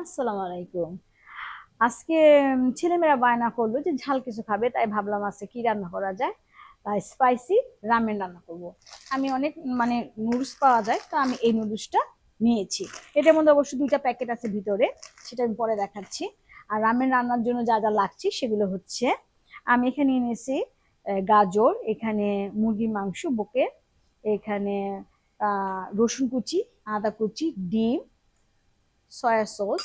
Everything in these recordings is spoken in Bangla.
আসসালামু আলাইকুম। আজকে ছেলেমেয়েরা বায়না করলো যে ঝাল কিছু খাবে, তাই ভাবলাম আজকে কি রান্না করা যায়। তাই স্পাইসি রামেন রান্না করব। আমি অনেক নুডলস পাওয়া যায়, তো আমি এই নুডলসটা নিয়েছি। এটার মধ্যে অবশ্য দুইটা প্যাকেট আছে ভিতরে, সেটা আমি পরে দেখাচ্ছি। আর রামেন রান্নার জন্য যা যা লাগছে সেগুলো হচ্ছে, আমি এখানে নিয়েছি গাজর, এখানে মুরগির মাংস বকে, এখানে রসুন কুচি, আদা কুচি, ডিম, সয়া সস।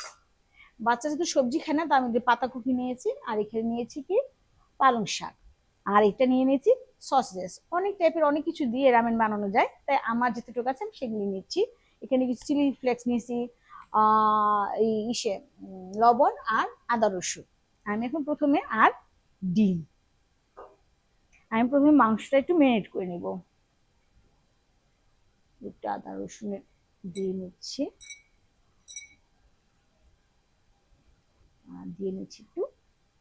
বাচ্চা যেহেতু সবজি খায় না, তো আমি পাতাকপি নিয়েছি, আর এখানে নিয়েছি কি পালং শাক, আর এটা নিয়ে নিয়েছি সসেস। অনেক টাইপের অনেক কিছু দিয়ে রামেন বানানো যায়, তাই আমার যেটুকু আছে আমি সেগুলি নিচ্ছি। এখানে কিছু চিলি ফ্লেক্স নিয়েছি, এই ইসে লবণ আর আদা রসুন। আমি এখন প্রথমে আর ডিম, আমি প্রথমে মাংসটা একটু ম্যারিনেট করে নিব। একটু আদা রসুনের দিয়ে নিচ্ছি, আর দিয়ে নিচ্ছি একটু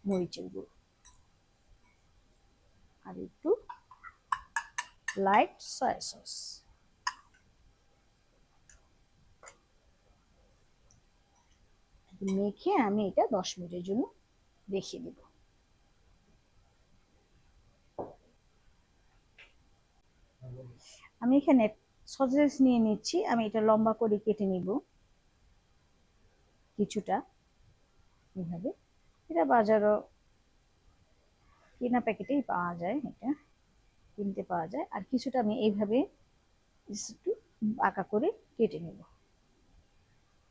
মরিচের গুঁড়ো, আর একটু লাইট সয়া সস। মেখে আমি এটা 10 মিনিটের জন্য রেখে দেব। আমি এখানে সসেজ নিয়ে নিচ্ছি, আমি এটা লম্বা করে কেটে নিব কিছুটা, এভাবে। এটা বাজারও কেনা প্যাকেটেই পাওয়া যায়, এটা কিনতে পাওয়া যায়। আর কিছুটা আমি এইভাবে একটু বাঁকা করে কেটে নেব।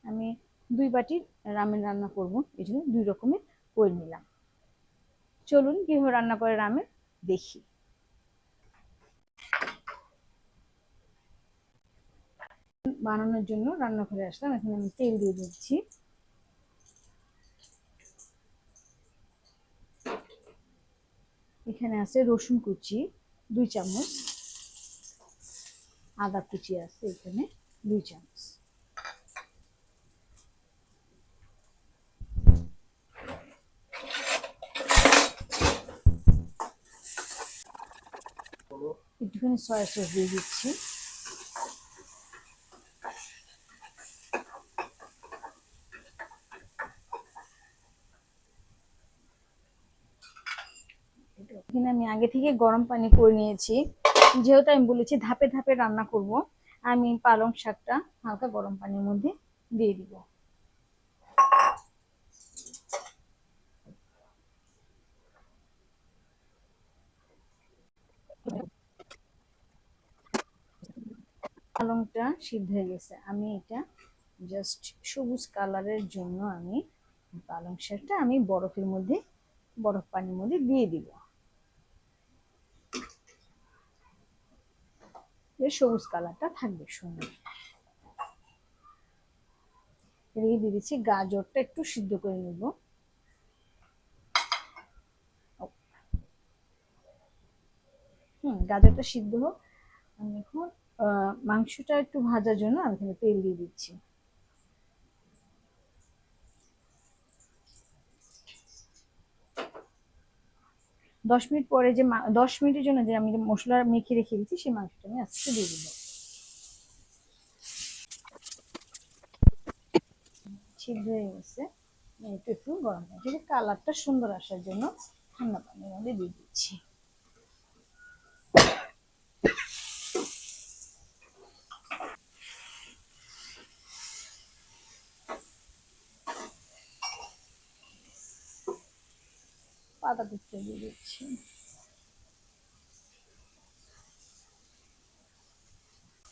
আমি 2 বাটি রামেন রান্না করব, এই জন্য 2 রকমের করে নিলাম। চলুন কিভাবে রান্না করে রামেন দেখি। বানানোর জন্য রান্নাঘরে আসলাম, এখানে আমি তেল দিয়ে দিচ্ছি। এখানে আছে রসুন কুচি 2 চামচ, আদা কুচি আছে এখানে 2 চামচ। একটুখানি সয়া সস দিয়ে দিচ্ছি। এখানে আমি আগে থেকে গরম পানি করে নিয়েছি, যেহেতু আমি বলেছি ধাপে ধাপে রান্না করব। আমি পালং শাকটা হালকা গরম পানির মধ্যে দিয়ে দিব। পালংটা সিদ্ধ হয়ে গেছে, আমি এটা জাস্ট সবুজ কালারের জন্য আমি পালং শাকটা আমি বরফ পানির মধ্যে দিয়ে দিব। সবুজ কালারটা থাকবে সুন্দর। এদিকে দিয়ে দিচ্ছি গাজরটা একটু সিদ্ধ করে নিব। গাজরটা সিদ্ধ হোক, আমি এখন মাংসটা একটু ভাজার জন্য আমি এখানে তেল দিয়ে দিচ্ছি। 10 মিনিট পরে যে 10 মিনিটের জন্য যে আমি মশলা মেখে রেখে দিচ্ছি, সেই মাংসটা আমি আজকে দিয়ে দিব। সিদ্ধ হয়ে গেছে, একটু একটু গরম পানি, কালারটা সুন্দর আসার জন্য ঠান্ডা পানির মধ্যে দিয়ে দিচ্ছি। পাতা টুকরো দিয়ে দিচ্ছি।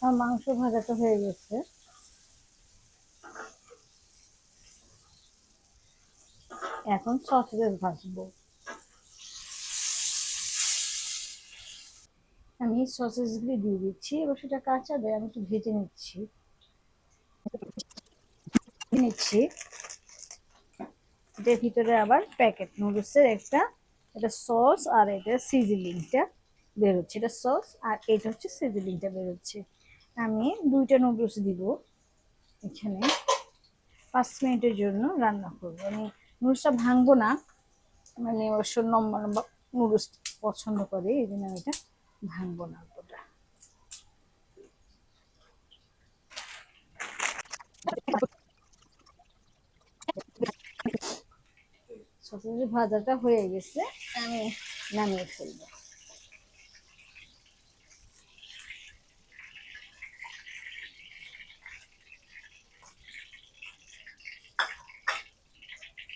আমার মাংস ভাজাটা হয়ে গেছে, এখন সসেজ ভাজবো। আমি সসেজ গুলি দিয়ে দিচ্ছি, এবার সেটা কাঁচা দেয় আমি একটু ভেজে নিচ্ছি নিচ্ছি এটার ভিতরে আবার প্যাকেট নুডলসের একটা, এটা সস আর এটা সিজলিংটা বের হচ্ছে। এটা সস আর এটা হচ্ছে সিজলিংটা বের হচ্ছে। আমি 2টা নুডলস দিব এখানে, 5 মিনিটের জন্য রান্না করবো। আমি নুডলসটা ভাঙবো না, অবশ্য লম্বা লম্বা নুডলস পছন্দ করে, এই জন্য আমি এটা ভাঙবো না অতটা। সসেজের ভাজাটা হয়ে গেছে, আমি নামিয়ে ফেলবো।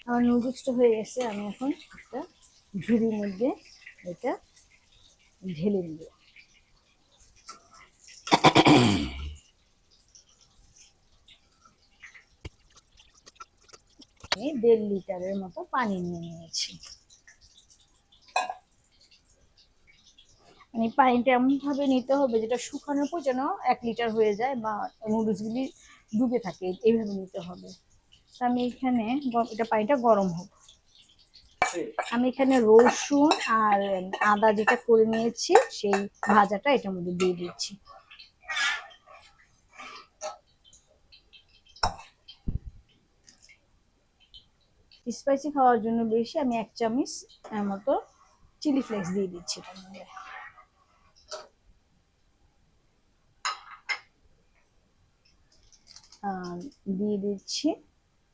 আমার নুডলসটা হয়ে গেছে, আমি এখন একটা ঝুড়ির মধ্যে এটা ঢেলে নিব। 1.5 লিটারের মতো পানি নিয়ে নিয়েছি। মানে পানিটা এমন ভাবে নিতে হবে যেটা শুকানোর পর যেন 1 লিটার হয়ে যায় বা নুডলস গুলি ডুবে থাকে, এইভাবে নিতে হবে। আমি এখানে এটা পানিটা গরম হোক, আমি এখানে রসুন আর আদা যেটা করে নিয়েছি সেই ভাজাটা এটার মধ্যে দিয়ে দিচ্ছি। স্পাইসি খাওয়ার জন্য বেশি আমি 1 চামচ মতো চিলি ফ্লেক্স দিয়ে দিচ্ছি এটার মধ্যে। দিয়ে দিচ্ছি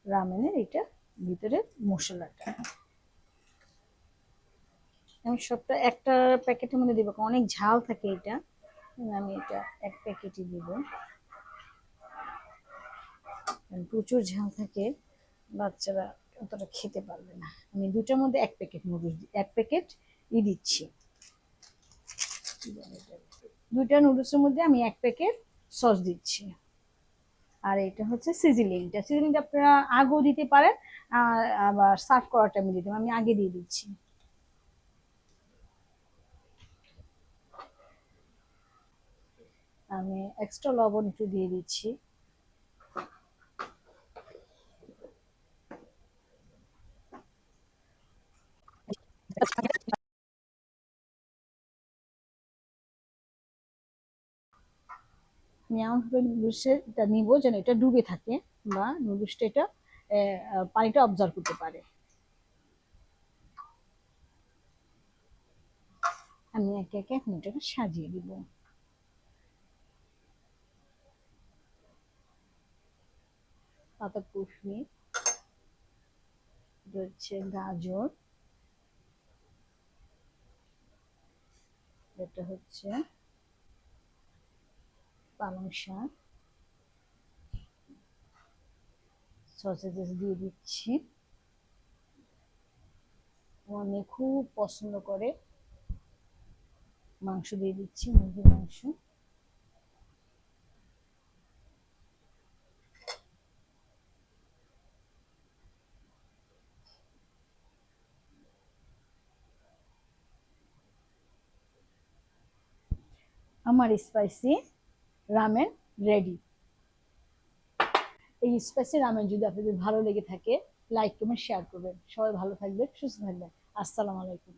রামেনের এটা ভিতরে মশলাটা। আমি সবটা একটা প্যাকেটের মধ্যে দিব, অনেক ঝাল থাকে এটা, আমি এটা 1 প্যাকেটই দিব। প্রচুর ঝাল থাকে, বাচ্চারা অতটা খেতে পারবে না। আমি দুটার মধ্যে 1 প্যাকেট নুডলস 1 প্যাকেট দিচ্ছি। দুইটা নুডলসের মধ্যে আমি 1 প্যাকেট সস দিচ্ছি। আর এটা হচ্ছে সিজলিংটা, সিজলিংটা আপনারা আগেও দিতে পারেন, আবার সার্ভ করার টাইমে দিতে পারেন, আমি আগে দিয়ে দিচ্ছি। আমি এক্সট্রা লবণ একটু দিয়ে দিচ্ছি। আমি এমনভাবে নুডলসটা নিব যেন এটা ডুবে থাকে বা নুডলসটা এটা পানিটা অবজার্ভ করতে পারে। আমি একে একে এখন এটাকে সাজিয়ে দিব। পাতাকপি, হচ্ছে গাজর, এটা হচ্ছে পালং শাক, সসেজেস দিয়ে দিচ্ছি। আমি খুব পছন্দ করে মাংস দিয়ে দিচ্ছি, মুরগির মাংস। আমার স্পাইসি রামেন রেডি। এই স্পাইসি রামেন যদি আপনাদের ভালো লেগে থাকে, লাইক কমেন্ট শেয়ার করবেন। সবাই ভালো থাকবেন, সুস্থ থাকবেন। আসসালামু আলাইকুম।